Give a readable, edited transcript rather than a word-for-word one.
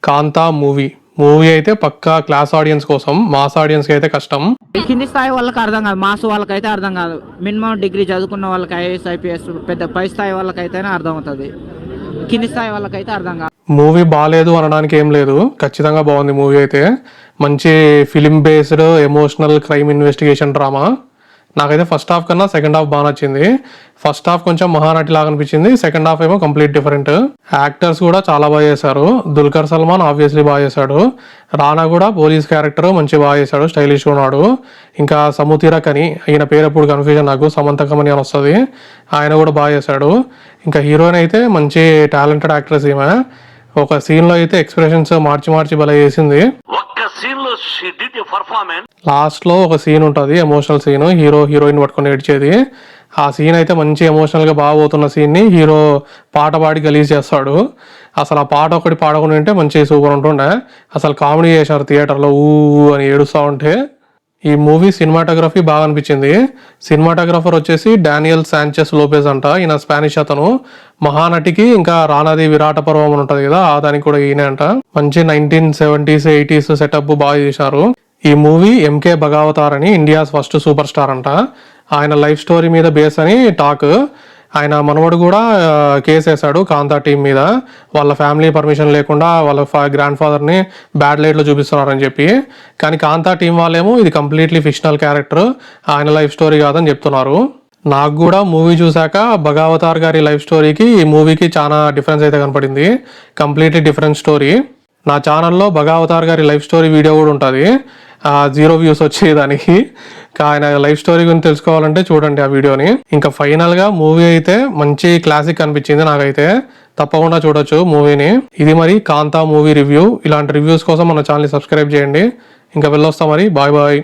కాంతా movie అయితే పక్కా class audience కోసం, mass audience కి అయితే కష్టం. కింది స్థాయి వాళ్ళకి అర్థం కాదు, మాస్ వాళ్ళకైతే అర్థం కాదు. మినిమం డిగ్రీ చదువుకున్న వాళ్ళకి, ఐఏఎస్ ఐపీఎస్ పెద్ద పై స్థాయి వాళ్ళకైతేనే అర్థం అవుతుంది. కింది స్థాయి వాళ్ళకైతే అర్థం కాదు. మూవీ బాగాలేదు అనడానికి ఏం లేదు, ఖచ్చితంగా బాగుంది మూవీ అయితే. మంచి film based emotional crime investigation drama. నాకైతే ఫస్ట్ హాఫ్ కన్నా సెకండ్ హాఫ్ బాగా నచ్చింది. ఫస్ట్ హాఫ్ కొంచెం మహానటి లాగా అనిపించింది, సెకండ్ హాఫ్ ఏమో కంప్లీట్ డిఫరెంట్. యాక్టర్స్ కూడా చాలా బాగా చేశారు. దుల్కర్ సల్మాన్ ఆబ్వియస్లీ బాగా చేశాడు. రానా కూడా పోలీస్ క్యారెక్టర్ మంచి బాగా చేశాడు, స్టైలిష్గా ఉన్నాడు. ఇంకా సముతీరకని, ఈయన పేరు ఎప్పుడు కన్ఫ్యూజన్ నాకు, సమంతకమని అని వస్తుంది, ఆయన కూడా బాగా చేశాడు. ఇంకా హీరోయిన్ అయితే మంచి టాలెంటెడ్ యాక్ట్రెస్ ఈమె. ఒక సీన్ లో అయితే ఎక్స్ప్రెషన్స్ మార్చి భలే చేసింది. లాస్ట్ లో ఒక సీన్ ఉంటుంది, ఎమోషనల్ సీన్, హీరోయిన్ పట్టుకొని ఏడ్చేది. ఆ సీన్ అయితే మంచి ఎమోషనల్ గా బాగా పోతున్న సీన్ ని హీరో పాట పాడి గలీజ్ చేస్తాడు. అసలు ఆ పాట ఒకటి పాడుకుని ఉంటే మంచి సూపర్ ఉంటుండే. అసలు కామెడీ చేశారు థియేటర్ లో, ఊ అని ఏడుస్తా ఉంటే. ఈ మూవీ సినిమాటోగ్రఫీ బాగా అనిపించింది. సినిమాటోగ్రఫర్ వచ్చేసి డానియల్ శాంచెస్ లోపెజ్ అంట, ఈయన స్పానిష్ అతను. మహానటికి ఇంకా రానాది విరాట పర్వం అని ఉంటది కదా, దానికి కూడా ఈయన అంట. మంచి 1970s 80s సెటప్ బాగా చేశారు. ఈ మూవీ ఎంకే భగావతార్ అని ఇండియాస్ ఫస్ట్ సూపర్ స్టార్ అంట, ఆయన లైఫ్ స్టోరీ మీద బేస్ అని టాక్. ఆయన మనవడు కూడా కేసు వేశాడు కాంతా టీం మీద, వాళ్ళ ఫ్యామిలీ పర్మిషన్ లేకుండా వాళ్ళ గ్రాండ్ ఫాదర్ని బ్యాడ్ లైట్లో చూపిస్తున్నారని చెప్పి. కానీ కాంతా టీం వాళ్ళేమో ఇది కంప్లీట్లీ ఫిక్షనల్ క్యారెక్టర్, ఆయన లైఫ్ స్టోరీ కాదని చెప్తున్నారు. నాకు కూడా మూవీ చూసాక భగావతార్ గారి లైఫ్ స్టోరీకి ఈ మూవీకి చాలా డిఫరెన్స్ అయితే కనపడింది. Completely different story. నా ఛానల్లో భగావతార్ గారి లైఫ్ స్టోరీ వీడియో కూడా ఉంటుంది, 0 వ్యూస్ వచ్చేదానికి. ఆయన లైఫ్ స్టోరీ గురించి తెలుసుకోవాలంటే చూడండి ఆ వీడియోని. ఇంకా ఫైనల్ గా మూవీ అయితే మంచి క్లాసిక్ అనిపించింది నాకైతే, తప్పకుండా చూడొచ్చు మూవీని. ఇది మరి కాంతా మూవీ రివ్యూ. ఇలాంటి రివ్యూస్ కోసం మన ఛానల్ని సబ్స్క్రైబ్ చేయండి. ఇంకా వెళ్ళొస్తాం మరి, బాయ్ బాయ్.